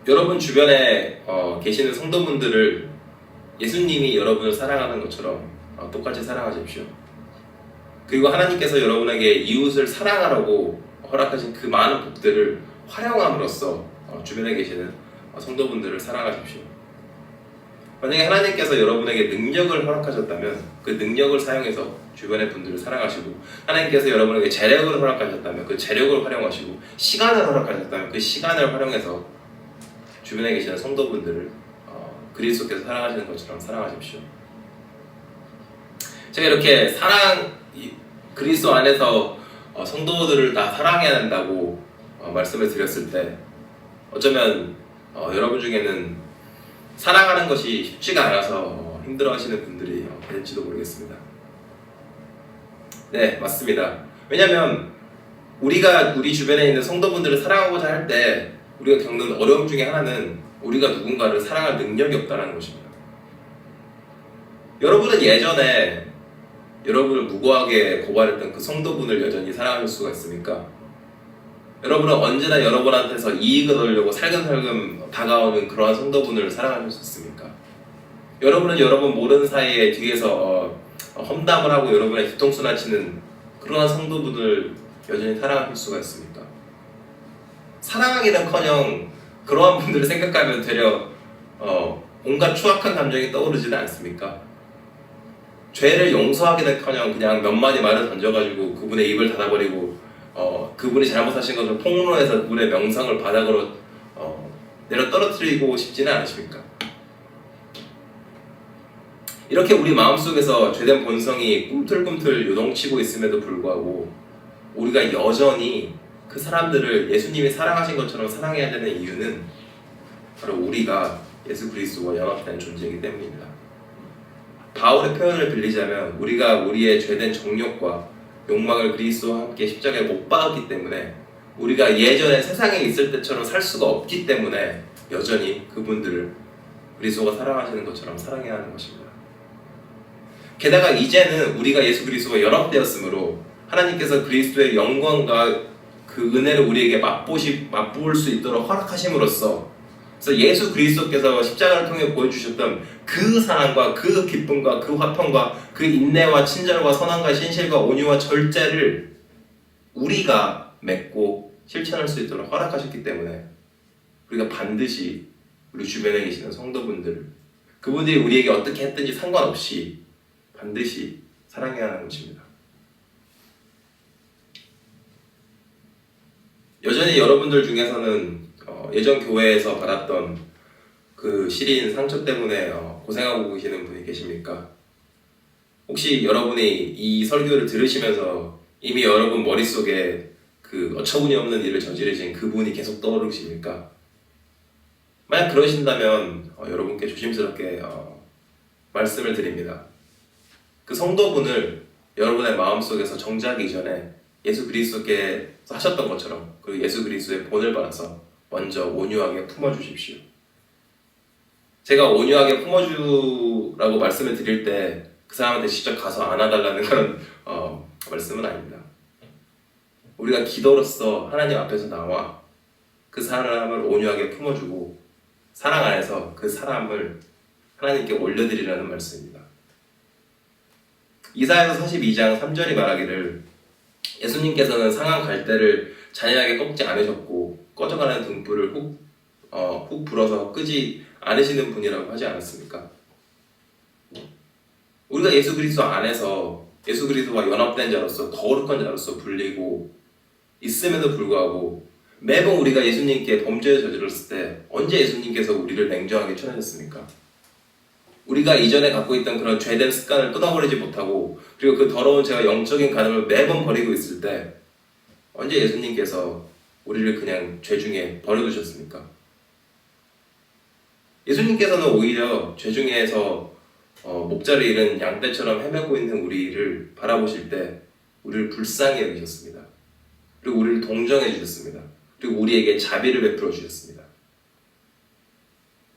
여러분 주변에 계시는 성도분들을 예수님이 여러분을 사랑하는 것처럼 똑같이 사랑하십시오. 그리고 하나님께서 여러분에게 이웃을 사랑하라고 허락하신 그 많은 복들을 활용함으로써 주변에 계시는 성도분들을 사랑하십시오. 만약에 하나님께서 여러분에게 능력을 허락하셨다면 그 능력을 사용해서 주변의 분들을 사랑하시고 하나님께서 여러분에게 재력을 허락하셨다면 그 재력을 활용하시고 시간을 허락하셨다면 그 시간을 활용해서 주변에 계시는 성도분들을 그리스도께서 사랑하시는 것처럼 사랑하십시오. 제가 이렇게 그리스도 안에서 성도들을 다 사랑해야 한다고 말씀을 드렸을 때 어쩌면 여러분 중에는 사랑하는 것이 쉽지가 않아서 힘들어하시는 분들이 계실지도 모르겠습니다. 네, 맞습니다. 왜냐면 우리가 우리 주변에 있는 성도분들을 사랑하고자 할 때 우리가 겪는 어려움 중에 하나는 우리가 누군가를 사랑할 능력이 없다는 것입니다. 여러분은 예전에 여러분을 무고하게 고발했던 그 성도분을 여전히 사랑할 수가 있습니까? 여러분은 언제나 여러분한테서 이익을 얻으려고 살금살금 다가오는 그러한 성도분을 사랑할 수 있습니까? 여러분은 여러분 모르는 사이에 뒤에서 험담을 하고 여러분의 뒤통수나 치는 그러한 성도분을 여전히 사랑할 수가 있습니까? 사랑하기는커녕 그러한 분들을 생각하면 되려 온갖 추악한 감정이 떠오르지는 않습니까? 죄를 용서하기는커녕 그냥 몇 마디 말을 던져가지고 그분의 입을 닫아버리고 그분이 잘못하신 것을 폭로해서 그분의 명성을 바닥으로 내려 떨어뜨리고 싶지는 않으십니까? 이렇게 우리 마음속에서 죄된 본성이 꿈틀꿈틀 요동치고 있음에도 불구하고 우리가 여전히 그 사람들을 예수님이 사랑하신 것처럼 사랑해야 되는 이유는 바로 우리가 예수 그리스도와 연합된 존재이기 때문입니다. 바울의 표현을 빌리자면 우리가 우리의 죄된 정욕과 욕망을 그리스도와 함께 십자가에 못 박았기 때문에 우리가 예전에 세상에 있을 때처럼 살 수가 없기 때문에 여전히 그분들을 그리스도가 사랑하시는 것처럼 사랑해야 하는 것입니다. 게다가 이제는 우리가 예수 그리스도와 연합되었으므로 하나님께서 그리스도의 영광과 그 은혜를 우리에게 맛볼 수 있도록 허락하심으로써 그래서 예수 그리스도께서 십자가를 통해 보여주셨던 그 사랑과 그 기쁨과 그 화평과 그 인내와 친절과 선함과 신실과 온유와 절제를 우리가 맺고 실천할 수 있도록 허락하셨기 때문에 우리가 반드시 우리 주변에 계시는 성도분들 그분들이 우리에게 어떻게 했든지 상관없이 반드시 사랑해야 하는 것입니다. 여전히 여러분들 중에서는 예전 교회에서 받았던 그 시린 상처 때문에 고생하고 계시는 분이 계십니까? 혹시 여러분이 이 설교를 들으시면서 이미 여러분 머릿속에 그 어처구니 없는 일을 저지르신 그분이 계속 떠오르십니까? 만약 그러신다면 여러분께 조심스럽게 말씀을 드립니다. 그 성도분을 여러분의 마음속에서 정지하기 전에 예수 그리스도께서 하셨던 것처럼 그 예수 그리스도의 본을 받아서 먼저 온유하게 품어주십시오. 제가 온유하게 품어주라고 말씀을 드릴 때 그 사람한테 직접 가서 안아달라는 그런 말씀은 아닙니다. 우리가 기도로서 하나님 앞에서 나와 그 사람을 온유하게 품어주고 사랑 안에서 그 사람을 하나님께 올려드리라는 말씀입니다. 이사야서 42장 3절이 말하기를 예수님께서는 상한 갈대를 잔인하게 꺾지 않으셨고 꺼져가는 등불을 훅 불어서 끄지 않으시는 분이라고 하지 않았습니까? 우리가 예수 그리스도 안에서 예수 그리스도와 연합된 자로서 거룩한 자로서 불리고 있음에도 불구하고 매번 우리가 예수님께 범죄를 저질렀을 때 언제 예수님께서 우리를 냉정하게 쳐내셨습니까? 우리가 이전에 갖고 있던 그런 죄된 습관을 끊어버리지 못하고 그리고 그 더러운 죄와 영적인 간음을 매번 버리고 있을 때 언제 예수님께서 우리를 그냥 죄 중에 버려두셨습니까? 예수님께서는 오히려 죄 중에서 목자를 잃은 양떼처럼 헤매고 있는 우리를 바라보실 때 우리를 불쌍히 여기셨습니다. 그리고 우리를 동정해 주셨습니다. 그리고 우리에게 자비를 베풀어 주셨습니다.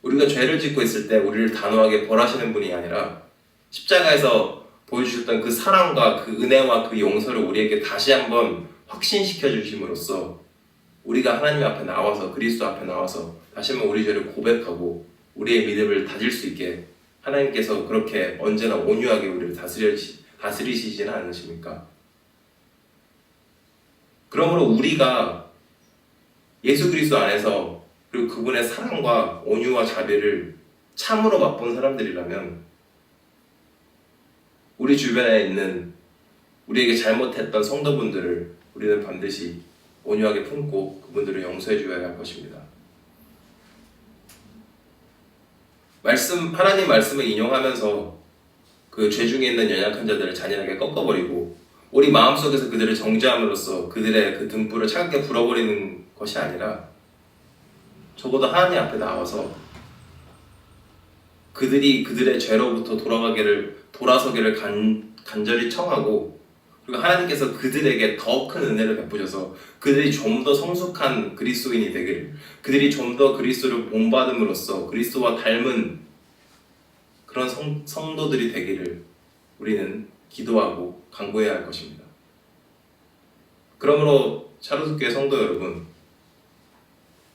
우리가 죄를 짓고 있을 때 우리를 단호하게 벌하시는 분이 아니라 십자가에서 보여주셨던 그 사랑과 그 은혜와 그 용서를 우리에게 다시 한번 확신시켜 주심으로써 우리가 하나님 앞에 나와서 그리스도 앞에 나와서 다시 한번 우리 죄를 고백하고 우리의 믿음을 다질 수 있게 하나님께서 그렇게 언제나 온유하게 우리를 다스리시지는 않으십니까? 그러므로 우리가 예수 그리스도 안에서 그리고 그분의 사랑과 온유와 자비를 참으로 맛본 사람들이라면 우리 주변에 있는 우리에게 잘못했던 성도분들을 우리는 반드시 온유하게 품고 그분들을 용서해 줘야 할 것입니다. 하나님 말씀을 인용하면서 그 죄 중에 있는 연약한 자들을 잔인하게 꺾어버리고 우리 마음속에서 그들을 정죄함으로써 그들의 그 등불을 차갑게 불어버리는 것이 아니라 적어도 하나님 앞에 나와서 그들이 그들의 죄로부터 돌아서기를 간절히 청하고 그리고 하나님께서 그들에게 더 큰 은혜를 베푸셔서 그들이 좀 더 성숙한 그리스도인이 되기를, 그들이 좀 더 그리스도를 본받음으로써 그리스도와 닮은 그런 성도들이 되기를 우리는 기도하고 간구해야 할 것입니다. 그러므로 차로스교회 성도 여러분,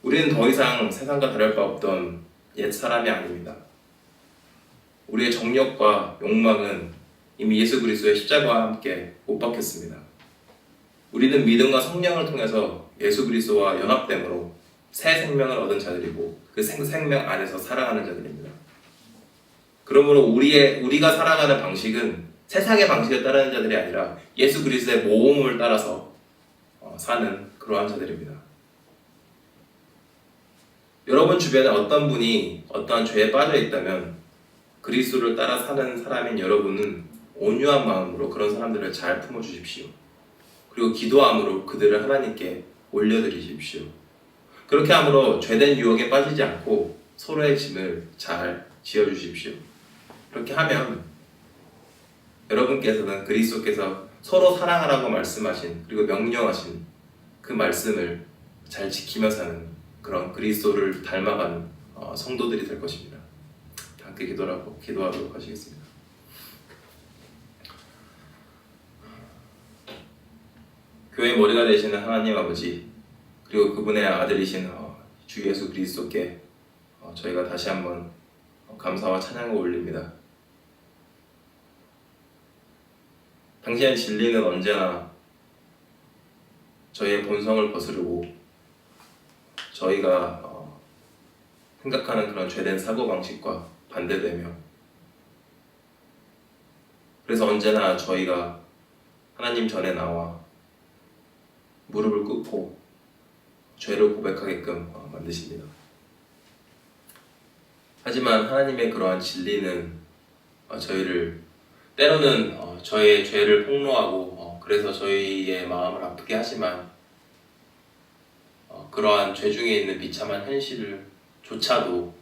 우리는 더 이상 세상과 다를 바 없던 옛 사람이 아닙니다. 우리의 정욕과 욕망은 이미 예수 그리스도의 십자가와 함께 못 박혔습니다. 우리는 믿음과 성령을 통해서 예수 그리스도와 연합됨으로 새 생명을 얻은 자들이고 그 생명 안에서 살아가는 자들입니다. 그러므로 우리가 살아가는 방식은 세상의 방식을 따르는 자들이 아니라 예수 그리스도의 모험을 따라서 사는 그러한 자들입니다. 여러분 주변에 어떤 분이 어떠한 죄에 빠져 있다면 그리스도를 따라 사는 사람인 여러분은 온유한 마음으로 그런 사람들을 잘 품어주십시오. 그리고 기도함으로 그들을 하나님께 올려드리십시오. 그렇게 함으로 죄된 유혹에 빠지지 않고 서로의 짐을 잘 지어주십시오. 그렇게 하면 여러분께서는 그리스도께서 서로 사랑하라고 말씀하신 그리고 명령하신 그 말씀을 잘 지키며 사는 그런 그리스도를 닮아가는 성도들이 될 것입니다. 함께 기도하도록 하시겠습니다. 교회 머리가 되시는 하나님 아버지, 그리고 그분의 아들이신 주 예수 그리스도께 저희가 다시 한번 감사와 찬양을 올립니다. 당신의 진리는 언제나 저희의 본성을 거스르고 저희가 생각하는 그런 죄된 사고방식과 반대되며, 그래서 언제나 저희가 하나님 전에 나와 무릎을 꿇고 죄를 고백하게끔 만드십니다. 하지만 하나님의 그러한 진리는 저희를 때로는 저희의 죄를 폭로하고 그래서 저희의 마음을 아프게 하지만 그러한 죄 중에 있는 비참한 현실을 조차도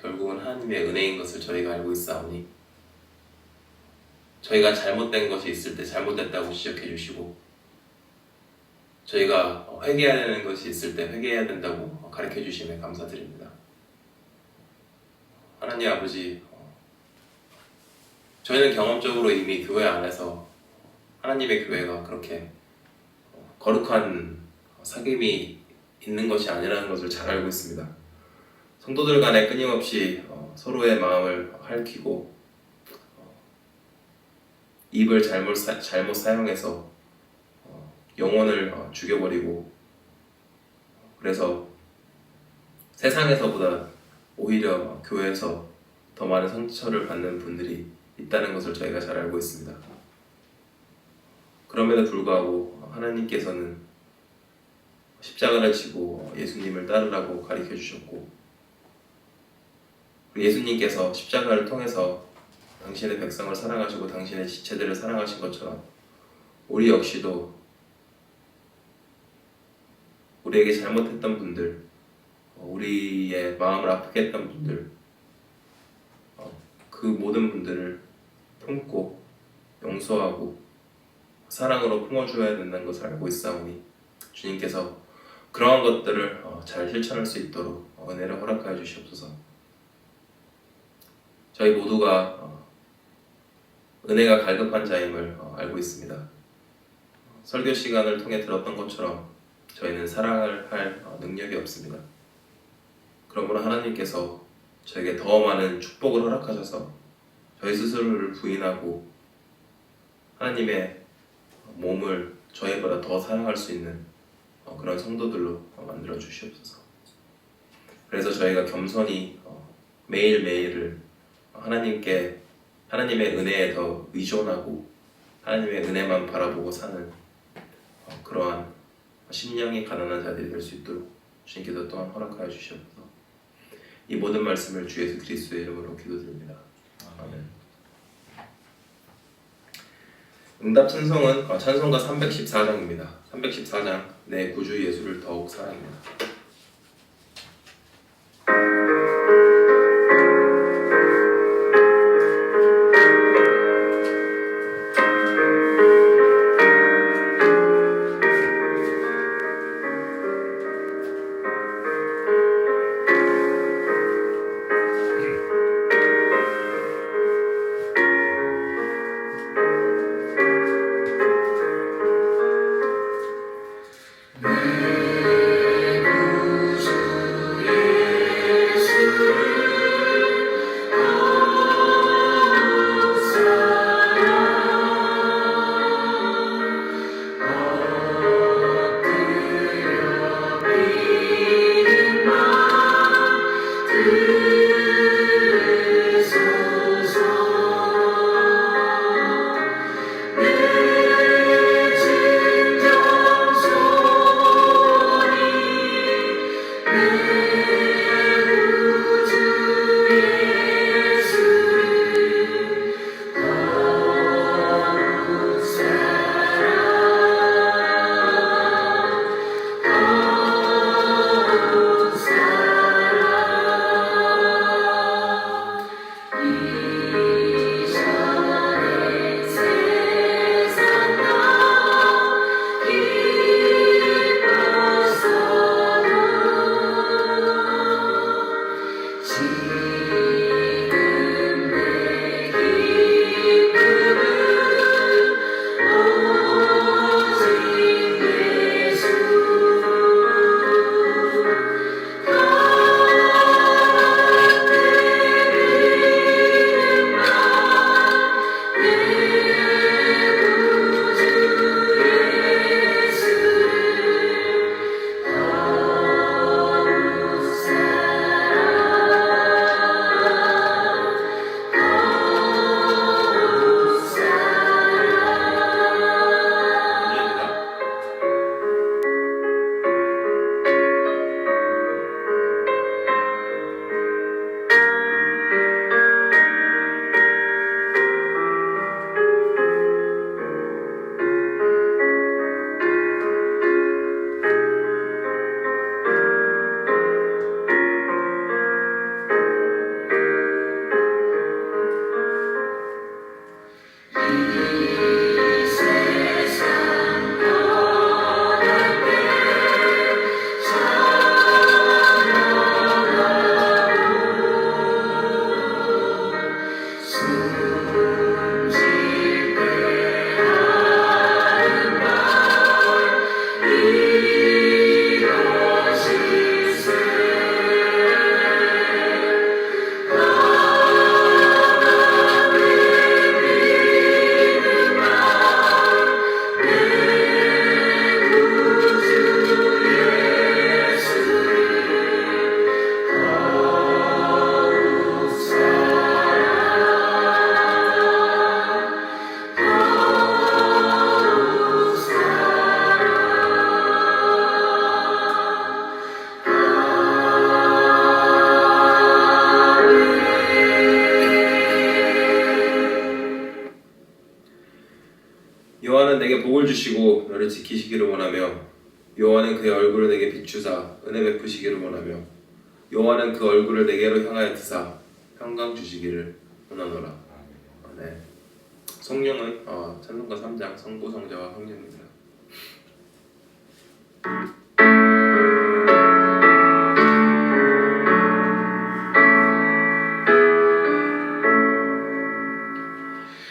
결국은 하나님의 은혜인 것을 저희가 알고 있사오니 저희가 잘못된 것이 있을 때 잘못됐다고 지적해 주시고 저희가 회개해야 되는 것이 있을 때 회개해야 된다고 가르쳐 주심에 감사드립니다. 하나님 아버지, 저희는 경험적으로 이미 교회 안에서 하나님의 교회가 그렇게 거룩한 사귐이 있는 것이 아니라는 것을 잘 알고 있습니다. 성도들 간에 끊임없이 서로의 마음을 핥히고 입을 잘못 사용해서 영혼을 죽여버리고, 그래서 세상에서보다 오히려 교회에서 더 많은 상처를 받는 분들이 있다는 것을 저희가 잘 알고 있습니다. 그럼에도 불구하고 하나님께서는 십자가를 지고 예수님을 따르라고 가르쳐 주셨고, 예수님께서 십자가를 통해서 당신의 백성을 사랑하시고 당신의 지체들을 사랑하신 것처럼 우리 역시도 우리에게 잘못했던 분들, 우리의 마음을 아프게 했던 분들, 그 모든 분들을 품고 용서하고 사랑으로 품어줘야 된다는 것을 알고 있사오니 주님께서 그러한 것들을 잘 실천할 수 있도록 은혜를 허락하여 주시옵소서. 저희 모두가 은혜가 갈급한 자임을 알고 있습니다. 설교 시간을 통해 들었던 것처럼 저희는 사랑을 할 능력이 없습니다. 그러므로 하나님께서 저에게 더 많은 축복을 허락하셔서 저희 스스로를 부인하고 하나님의 몸을 저희보다 더 사랑할 수 있는 그런 성도들로 만들어 주시옵소서. 그래서 저희가 겸손히 매일매일을 하나님의 은혜에 더 의존하고 하나님의 은혜만 바라보고 사는 그러한 심령이 가난한 자들이 될 수 있도록 주님께서 또한 허락하여 주시옵소서. 이 모든 말씀을 주 예수 그리스도의 이름으로 기도드립니다. 아멘. 응답 찬송은 찬송가 314장입니다. 314장 내 구주 예수를 더욱 사랑합니다. 지키시기를 원하며 여호와는 그의 얼굴을 내게 비추사 은혜 베푸시기를 원하며 여호와는 그 얼굴을 내게로 향하여 드사 평강 주시기를 원하노라. 네. 성령은 찬송가 3장 성부 성자와 성령입니다.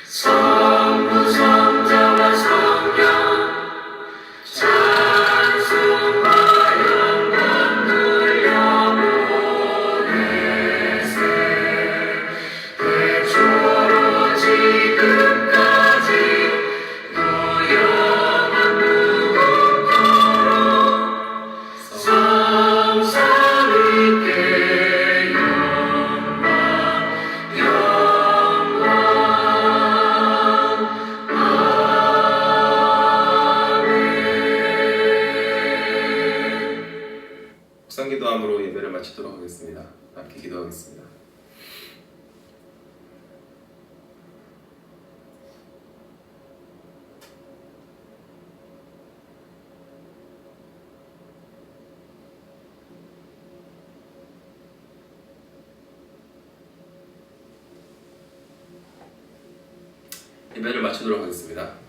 성부 성자와 성령 찬송과 영광 돌려보내세 대초로 지금까지 무영한 무궁토록 성삼위께 영광 묵상기도함으로 예배를 마치도록 하겠습니다. 함께 기도하겠습니다. 예배를 마치도록 하겠습니다.